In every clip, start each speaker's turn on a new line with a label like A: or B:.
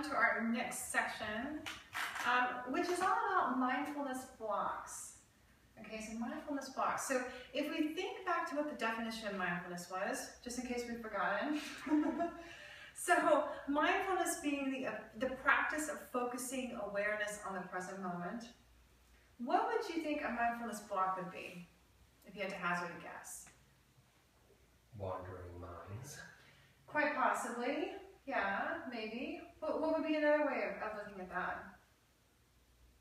A: to our next section, which is all about mindfulness blocks. Okay, so mindfulness blocks. So if we think back to what the definition of mindfulness was, just in case we've forgotten. So mindfulness being the practice of focusing awareness on the present moment. What would you think a mindfulness block would be, if you had to hazard a guess?
B: Wandering minds.
A: Quite possibly, yeah, maybe. What would be another way of looking at that?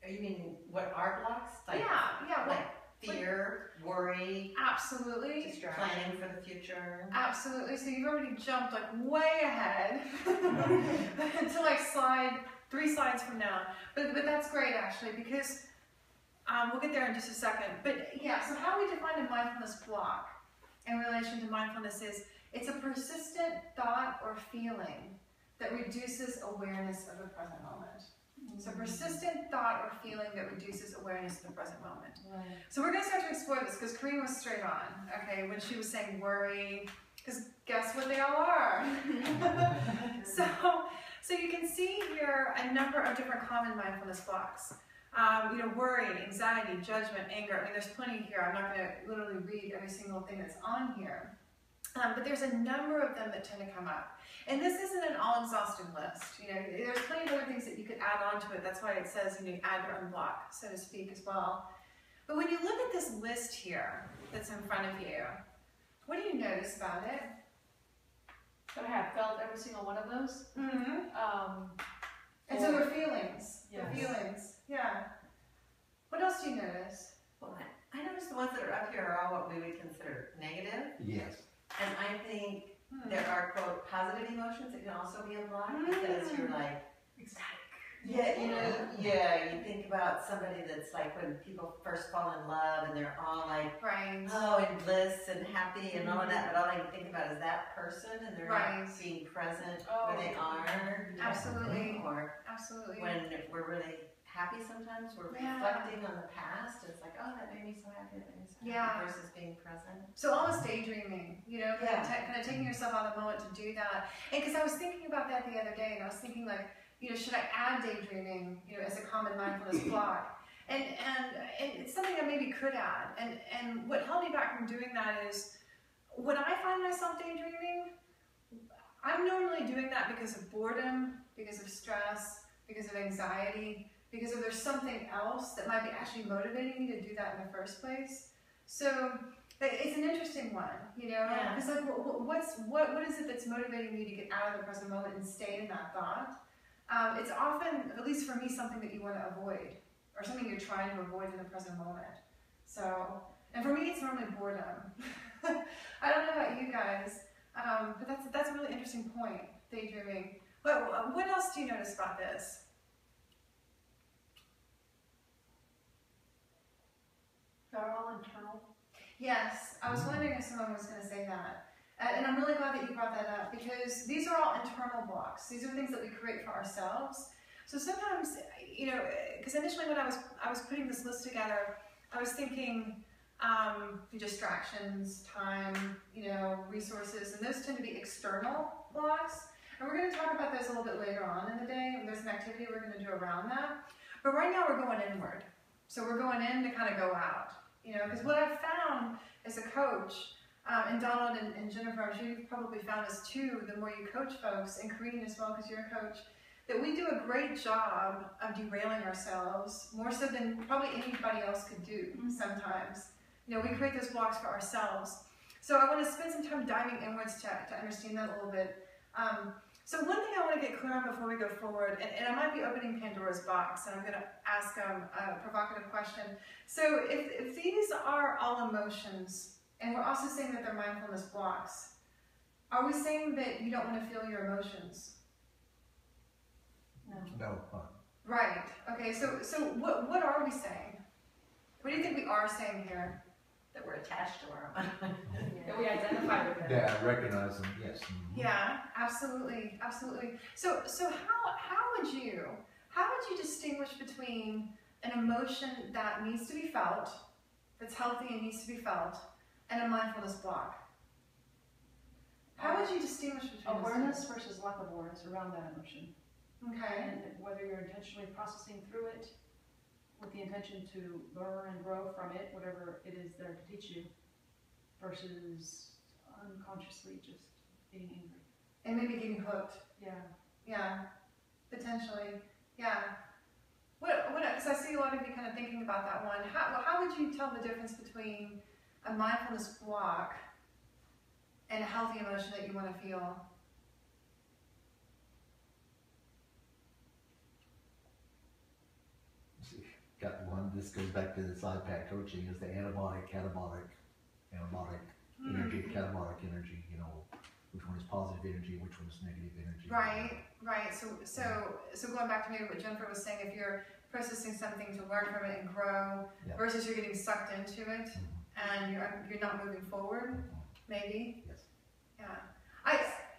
C: You mean what are blocks? Like,
A: Yeah,
C: like fear, worry,
A: absolutely.
C: planning for the future.
A: Absolutely. So you've already jumped like way ahead to like three slides from now. But that's great actually, because we'll get there in just a second. But yeah, so how we define a mindfulness block in relation to mindfulness is it's a persistent thought or feeling that reduces awareness of the present moment. So persistent thought or feeling that reduces awareness of the present moment.
C: Right.
A: So we're going to start to explore this because Corinne was straight on, okay, when she was saying worry, because guess what they all are? So you can see here a number of different common mindfulness blocks. Worry, anxiety, judgment, anger. I mean, there's plenty here. I'm not going to literally read every single thing that's on here. But there's a number of them that tend to come up. And this isn't an all-exhaustive list. There's plenty of other things that you could add on to it. That's why it says, add or unblock, so to speak, as well. But when you look at this list here that's in front of you, what do you notice about it?
D: But I have felt every single one of those.
A: Mm-hmm. And so they're feelings.
D: Yes.
A: They're feelings. Yeah. What else do you notice?
C: Well, I noticed the ones that are up here are all what we would consider negative.
B: Yes.
C: And I think there are, quote, positive emotions that can also be a block because you're like,
D: Ecstatic.
C: you think about somebody that's like when people first fall in love and they're all like,
A: Right.
C: oh, in bliss and happy and all of that, but all I can think about is that person and they're not being present where they are.
A: Absolutely.
C: Or
A: Absolutely.
C: when we're really happy sometimes, we're reflecting on the past. It's like, oh, that made me so happy, that made me so happy, versus being present.
A: So almost daydreaming, kind of taking yourself out of the moment to do that. And because I was thinking about that the other day, and I was thinking like, should I add daydreaming, as a common mindfulness block? And it's something I maybe could add. And what held me back from doing that is, when I find myself daydreaming, I'm normally doing that because of boredom, because of stress, because of anxiety, because if there's something else that might be actually motivating me to do that in the first place. So it's an interesting one, because like, what is it that's motivating me to get out of the present moment and stay in that thought? It's often, at least for me, something that you want to avoid, or something you're trying to avoid in the present moment. So, and for me, it's normally boredom. I don't know about you guys, but that's a really interesting point, daydreaming. What else do you notice about this?
D: They're all internal.
A: Yes, I was wondering if someone was going to say that. And I'm really glad that you brought that up, because these are all internal blocks. These are things that we create for ourselves. So sometimes, because initially when I was putting this list together, I was thinking distractions, time, resources, and those tend to be external blocks. And we're going to talk about this a little bit later on in the day, and there's an activity we're going to do around that. But right now we're going inward. So we're going in to kind of go out, because what I've found as a coach, and Donald and Jennifer, I'm sure you've probably found this too, the more you coach folks, and Corinne as well, because you're a coach, that we do a great job of derailing ourselves, more so than probably anybody else could do sometimes. We create those blocks for ourselves. So I want to spend some time diving inwards to understand that a little bit. So one thing I want to get clear on before we go forward, and I might be opening Pandora's box, and I'm going to ask a provocative question. So if these are all emotions, and we're also saying that they're mindfulness blocks, are we saying that you don't want to feel your emotions?
B: No.
A: Right. Okay, so what are we saying? What do you think we are saying here?
C: That we're attached to our emotions.
D: That we identify with them.
B: Yeah, I recognize them, yes.
A: Yeah, absolutely, absolutely. So how would you distinguish between an emotion that needs to be felt, that's healthy and needs to be felt, and a mindfulness block? How would you distinguish between
D: awareness versus lack of awareness around that emotion?
A: Okay.
D: And whether you're intentionally processing through it with the intention to learn and grow from it, whatever it is there to teach you, versus unconsciously just being angry.
A: And maybe getting hooked.
D: Yeah.
A: Yeah. Potentially. Yeah. Because I see a lot of you kind of thinking about that one. How would you tell the difference between a mindfulness block and a healthy emotion that you want to feel?
B: Got one. This goes back to this iPad coaching. Is the anabolic, catabolic, energy, catabolic energy. You know, which one is positive energy, which one is negative energy.
A: Right. So going back to maybe what Jennifer was saying, if you're processing something to learn from it and grow, versus you're getting sucked into it and you're not moving forward, maybe.
B: Yes.
A: Yeah.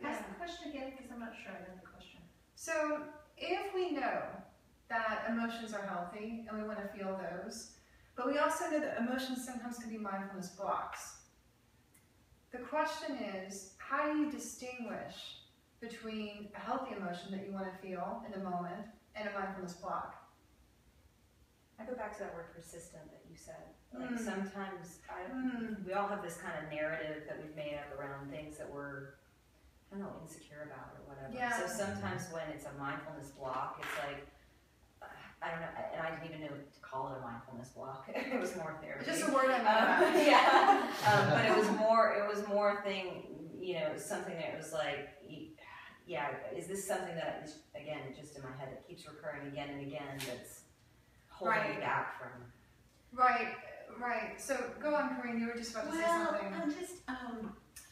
C: Ask the question again, because I'm not sure I know the question.
A: So if we know that emotions are healthy and we want to feel those, but we also know that emotions sometimes can be mindfulness blocks. The question is, how do you distinguish between a healthy emotion that you want to feel in the moment and a mindfulness block?
E: I go back to that word persistent that you said. Like sometimes we all have this kind of narrative that we've made up around things that we're, I don't know, insecure about or whatever.
A: Yeah.
E: So sometimes when it's a mindfulness block, it's like, I don't know, and I didn't even know to call it a mindfulness block. It was more therapy.
A: Just a word I know.
E: Yeah. But it was more thing, you know, something that was like, yeah, is this something that is, again, just in my head that keeps recurring again and again that's holding me back from?
A: Right. So go on, Corinne, you were just about to say something.
C: I'm just, I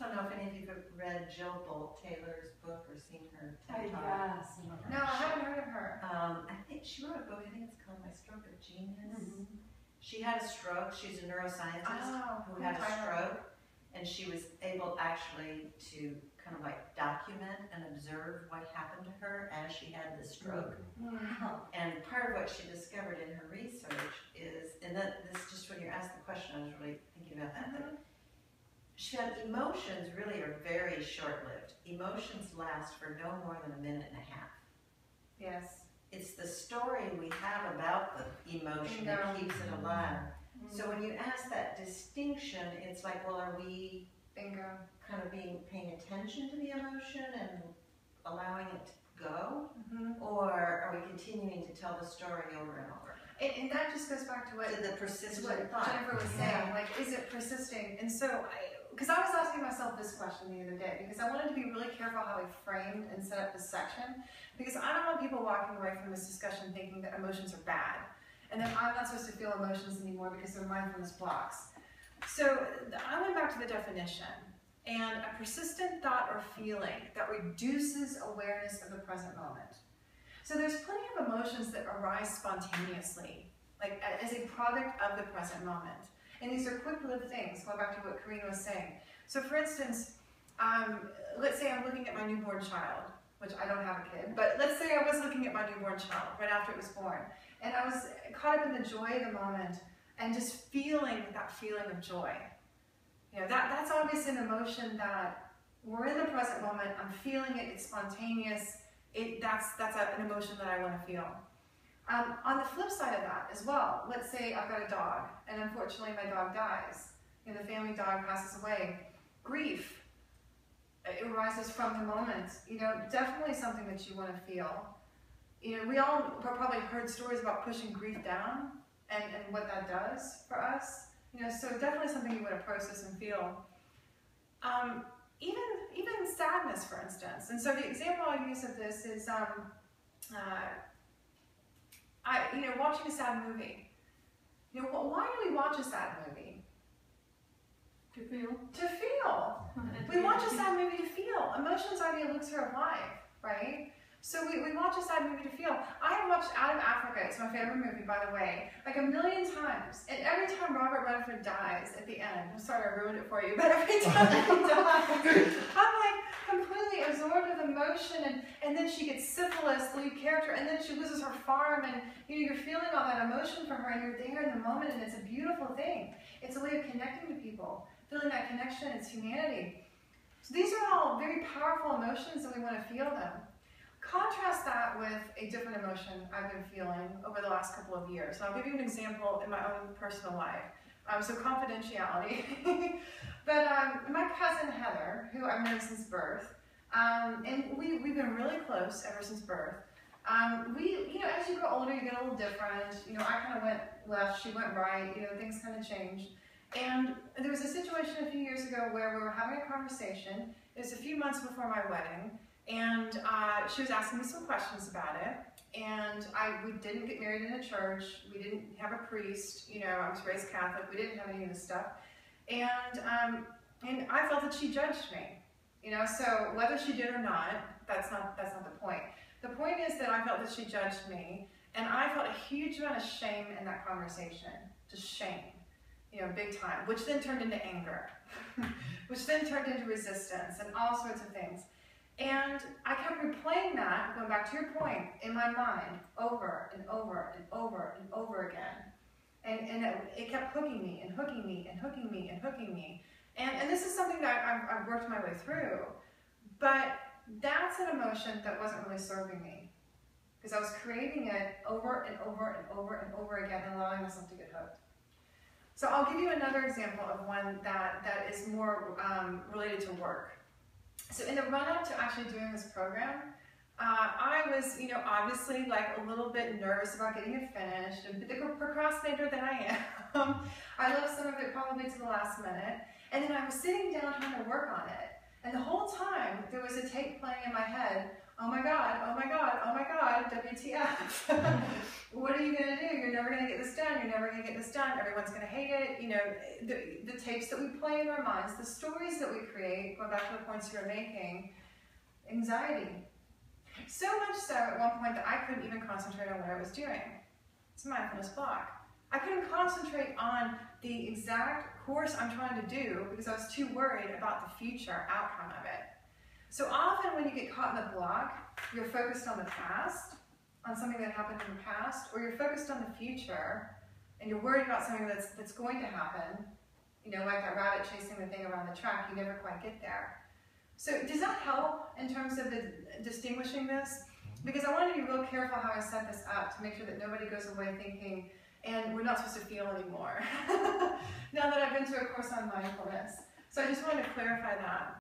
C: don't know if any of you have read Jill Bolt Taylor's book or seen her TED Talk.
D: Yes.
A: No, I haven't heard of her.
C: I think she wrote a book, I think it's called My Stroke of Genius. She had a stroke, she's a neuroscientist who had a stroke, and she was able actually to kind of like document and observe what happened to her as she had the stroke. And part of what she discovered in her research is, and this just when you asked the question, I was really thinking about that, she had emotions really are very short-lived. Emotions last for no more than a minute and a half.
A: Yes.
C: It's the story we have about the emotion that keeps it alive. So when you ask that distinction, it's like, well, are we kind of paying attention to the emotion and allowing it to go? Or are we continuing to tell the story over and over?
A: And that just goes back to what Jennifer was saying, like, is it persisting? And so, because I was asking myself this question the other day, because I wanted to be really careful how I framed and set up this section, because I don't want people walking away from this discussion thinking that emotions are bad, and that I'm not supposed to feel emotions anymore because they're mindfulness blocks. So I went back to the definition, and a persistent thought or feeling that reduces awareness of the present moment. So there's plenty of emotions that arise spontaneously, like as a product of the present moment. And these are quick-lived things, going back to what Karina was saying. So for instance, let's say I'm looking at my newborn child, which I don't have a kid, but let's say I was looking at my newborn child right after it was born, and I was caught up in the joy of the moment and just feeling that feeling of joy. You know, that's obviously an emotion that we're in the present moment, I'm feeling it, it's spontaneous, that's an emotion that I want to feel. On the flip side of that as well, let's say I've got a dog, and unfortunately my dog dies. You know, the family dog passes away. Grief, it arises from the moment. You know, definitely something that you want to feel. You know, we all probably heard stories about pushing grief down and what that does for us. You know, so definitely something you want to process and feel. Even sadness, for instance. And so the example I use of this is, watching a sad movie. You know, why do we watch a sad movie?
D: To feel.
A: To feel. We watch a sad movie to feel. Emotions are the elixir of life, right? So we watch a sad movie to feel. I have watched Out of Africa, it's my favorite movie, by the way, like 1 million times. And every time Robert Redford dies at the end, I'm sorry I ruined it for you, but every time he dies, I'm like completely absorbed with emotion, and then she gets syphilis, the lead character, and then she loses her farm, and you're feeling all that emotion for her, and you're there in the moment, and it's a beautiful thing. It's a way of connecting to people, feeling that connection, it's humanity. So these are all very powerful emotions, and we want to feel them. Contrast that that with a different emotion I've been feeling over the last couple of years. And I'll give you an example in my own personal life. So confidentiality. But my cousin Heather, who I've known since birth, and we've been really close ever since birth. As you grow older, you get a little different. I kind of went left, she went right. Things kind of changed. And there was a situation a few years ago where we were having a conversation. It was a few months before my wedding, and she was asking me some questions about it. And we didn't get married in a church. We didn't have a priest. I was raised Catholic. We didn't have any of this stuff. And I felt that she judged me. So whether she did or not, that's not the point. The point is that I felt that she judged me, and I felt a huge amount of shame in that conversation. Just shame, big time, which then turned into anger, which then turned into resistance and all sorts of things. And I kept replaying that, going back to your point, in my mind over and over and over and over again. And it kept hooking me and hooking me and hooking me and hooking me. And this is something that I've worked my way through. But that's an emotion that wasn't really serving me, because I was creating it over and over and over and over again and allowing myself to get hooked. So I'll give you another example of one that is more related to work. So in the run-up to actually doing this program, I was, obviously like a little bit nervous about getting it finished, and the procrastinator that I am, I left some of it probably to the last minute, and then I was sitting down trying to work on it, and the whole time there was a tape playing in my head. Oh my God, oh my God, oh my God, WTF. What are you going to do? You're never going to get this done. You're never going to get this done. Everyone's going to hate it. The tapes that we play in our minds, the stories that we create, going back to the points you were making, anxiety. So much so at one point that I couldn't even concentrate on what I was doing. It's a mindfulness block. I couldn't concentrate on the exact course I'm trying to do because I was too worried about the future outcome of it. So often when you get caught in the block, you're focused on the past, on something that happened in the past, or you're focused on the future, and you're worried about something that's going to happen, like that rabbit chasing the thing around the track, you never quite get there. So does that help in terms of distinguishing this? Because I want to be real careful how I set this up to make sure that nobody goes away thinking, and we're not supposed to feel anymore, now that I've been to a course on mindfulness. So I just wanted to clarify that.